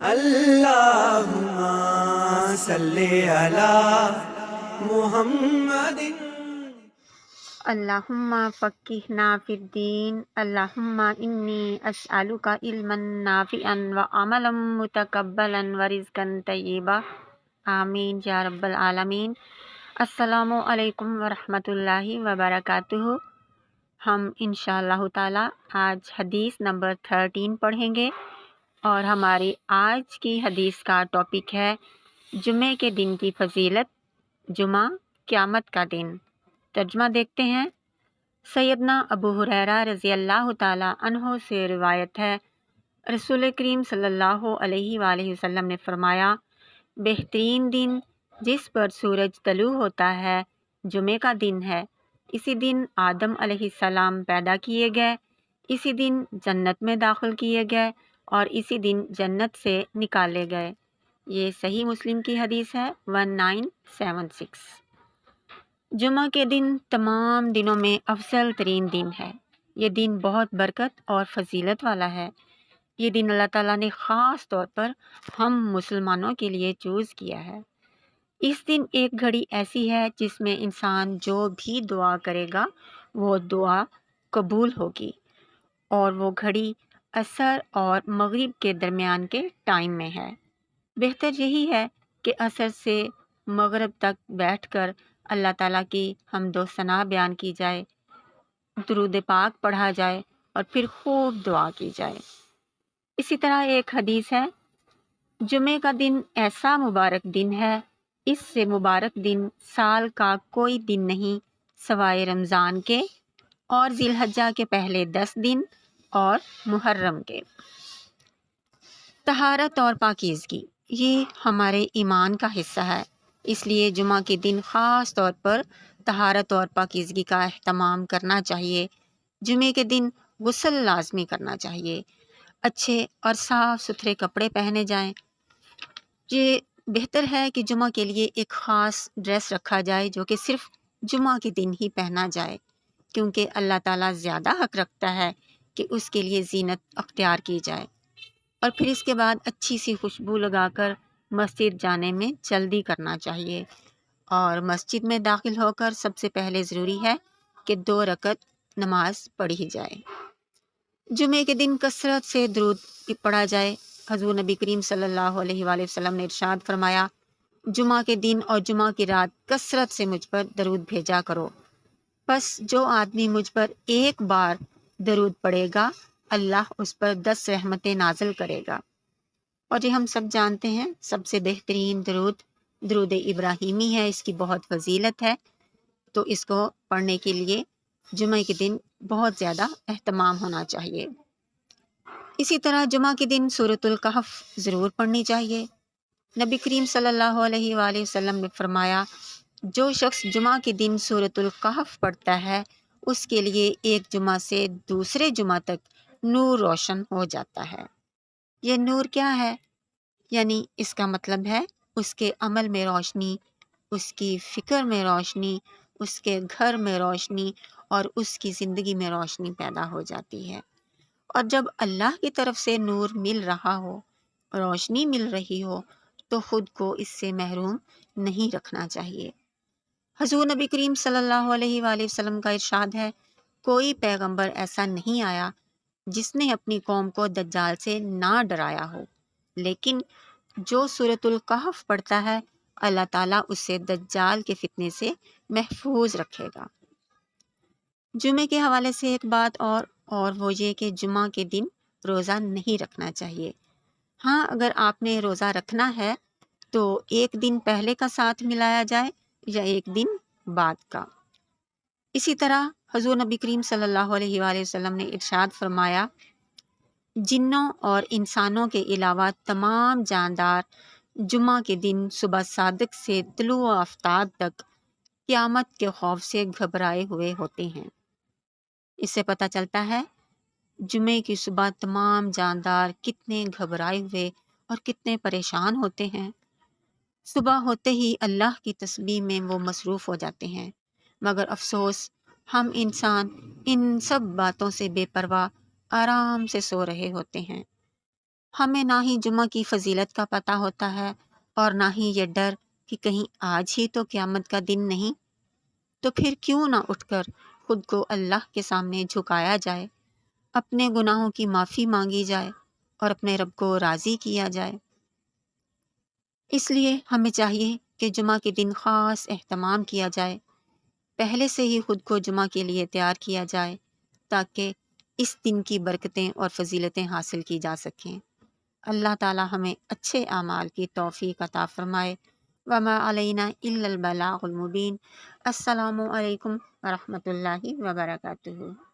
اللہم صلی علی محمد۔ اللہم فقہنا فی الدین، اللہم انی اسألک علما نافعا وعملا متقبلا ورزقا طیبا، آمین یا رب العالمین۔ السلام علیکم ورحمۃ اللہ وبرکاتہ۔ ہم انشاءاللہ تعالی آج حدیث نمبر 13 پڑھیں گے، اور ہماری آج کی حدیث کا ٹاپک ہے جمعے کے دن کی فضیلت، جمعہ قیامت کا دن۔ ترجمہ دیکھتے ہیں۔ سیدنا ابو ہریرہ رضی اللہ تعالی عنہ سے روایت ہے، رسول کریم صلی اللہ علیہ وآلہ وسلم نے فرمایا، بہترین دن جس پر سورج طلوع ہوتا ہے جمعے کا دن ہے۔ اسی دن آدم علیہ السلام پیدا کیے گئے، اسی دن جنت میں داخل کیے گئے، اور اسی دن جنت سے نکالے گئے۔ یہ صحیح مسلم کی حدیث ہے 1976۔ جمعہ کے دن تمام دنوں میں افضل ترین دن ہے۔ یہ دن بہت برکت اور فضیلت والا ہے۔ یہ دن اللہ تعالیٰ نے خاص طور پر ہم مسلمانوں کے لیے چوز کیا ہے۔ اس دن ایک گھڑی ایسی ہے جس میں انسان جو بھی دعا کرے گا وہ دعا قبول ہوگی، اور وہ گھڑی عصر اور مغرب کے درمیان کے ٹائم میں ہے۔ بہتر یہی ہے کہ عصر سے مغرب تک بیٹھ کر اللہ تعالیٰ کی حمد و ثنا بیان کی جائے، درود پاک پڑھا جائے، اور پھر خوب دعا کی جائے۔ اسی طرح ایک حدیث ہے، جمعے کا دن ایسا مبارک دن ہے، اس سے مبارک دن سال کا کوئی دن نہیں سوائے رمضان کے، اور ذی الحجہ کے پہلے 10 دن، اور محرم کے۔ طہارت اور پاکیزگی یہ ہمارے ایمان کا حصہ ہے، اس لیے جمعہ کے دن خاص طور پر طہارت اور پاکیزگی کا اہتمام کرنا چاہیے۔ جمعے کے دن غسل لازمی کرنا چاہیے، اچھے اور صاف ستھرے کپڑے پہنے جائیں۔ یہ بہتر ہے کہ جمعہ کے لیے ایک خاص ڈریس رکھا جائے جو کہ صرف جمعہ کے دن ہی پہنا جائے، کیونکہ اللہ تعالیٰ زیادہ حق رکھتا ہے کہ اس کے لیے زینت اختیار کی جائے۔ اور پھر اس کے بعد اچھی سی خوشبو لگا کر مسجد جانے میں جلدی کرنا چاہیے، اور مسجد میں داخل ہو کر سب سے پہلے ضروری ہے کہ 2 رکعت نماز پڑھی جائے۔ جمعے کے دن کثرت سے درود پڑھا جائے۔ حضور نبی کریم صلی اللہ علیہ وآلہ وسلم نے ارشاد فرمایا، جمعہ کے دن اور جمعہ کی رات کثرت سے مجھ پر درود بھیجا کرو، پس جو آدمی مجھ پر ایک بار درود پڑھے گا اللہ اس پر 10 رحمتیں نازل کرے گا۔ اور یہ ہم سب جانتے ہیں، سب سے بہترین درود ابراہیمی ہے، اس کی بہت فضیلت ہے، تو اس کو پڑھنے کے لیے جمعہ کے دن بہت زیادہ اہتمام ہونا چاہیے۔ اسی طرح جمعہ کے دن سورۃ الکہف ضرور پڑھنی چاہیے۔ نبی کریم صلی اللہ علیہ وآلہ وسلم نے فرمایا، جو شخص جمعہ کے دن سورۃ الکہف پڑھتا ہے اس کے لیے ایک جمعہ سے دوسرے جمعہ تک نور روشن ہو جاتا ہے۔ یہ نور کیا ہے؟ یعنی اس کا مطلب ہے اس کے عمل میں روشنی، اس کی فکر میں روشنی، اس کے گھر میں روشنی، اور اس کی زندگی میں روشنی پیدا ہو جاتی ہے۔ اور جب اللہ کی طرف سے نور مل رہا ہو، روشنی مل رہی ہو، تو خود کو اس سے محروم نہیں رکھنا چاہیے۔ حضور نبی کریم صلی اللہ علیہ وآلہ وسلم کا ارشاد ہے، کوئی پیغمبر ایسا نہیں آیا جس نے اپنی قوم کو دجال سے نہ ڈرایا ہو، لیکن جو سورۃ الکہف پڑھتا ہے اللہ تعالیٰ اسے دجال کے فتنے سے محفوظ رکھے گا۔ جمعے کے حوالے سے ایک بات اور وہ یہ کہ جمعہ کے دن روزہ نہیں رکھنا چاہیے۔ ہاں، اگر آپ نے روزہ رکھنا ہے تو ایک دن پہلے کا ساتھ ملایا جائے یا ایک دن بعد کا۔ اسی طرح حضور نبی کریم صلی اللہ علیہ وآلہ وسلم نے ارشاد فرمایا، جنوں اور انسانوں کے علاوہ تمام جاندار جمعہ کے دن صبح صادق سے طلوع آفتاب تک قیامت کے خوف سے گھبرائے ہوئے ہوتے ہیں۔ اس سے پتہ چلتا ہے جمعے کی صبح تمام جاندار کتنے گھبرائے ہوئے اور کتنے پریشان ہوتے ہیں۔ صبح ہوتے ہی اللہ کی تسبیح میں وہ مصروف ہو جاتے ہیں، مگر افسوس ہم انسان ان سب باتوں سے بے پرواہ آرام سے سو رہے ہوتے ہیں۔ ہمیں نہ ہی جمعہ کی فضیلت کا پتہ ہوتا ہے اور نہ ہی یہ ڈر کہ کہیں آج ہی تو قیامت کا دن نہیں، تو پھر کیوں نہ اٹھ کر خود کو اللہ کے سامنے جھکایا جائے، اپنے گناہوں کی معافی مانگی جائے اور اپنے رب کو راضی کیا جائے۔ اس لیے ہمیں چاہیے کہ جمعہ کے دن خاص اہتمام کیا جائے، پہلے سے ہی خود کو جمعہ کے لیے تیار کیا جائے تاکہ اس دن کی برکتیں اور فضیلتیں حاصل کی جا سکیں۔ اللہ تعالی ہمیں اچھے اعمال کی توفیق عطا فرمائے۔ وما علینا الا البلاغ المبین۔ السلام علیکم ورحمۃ اللہ وبرکاتہ۔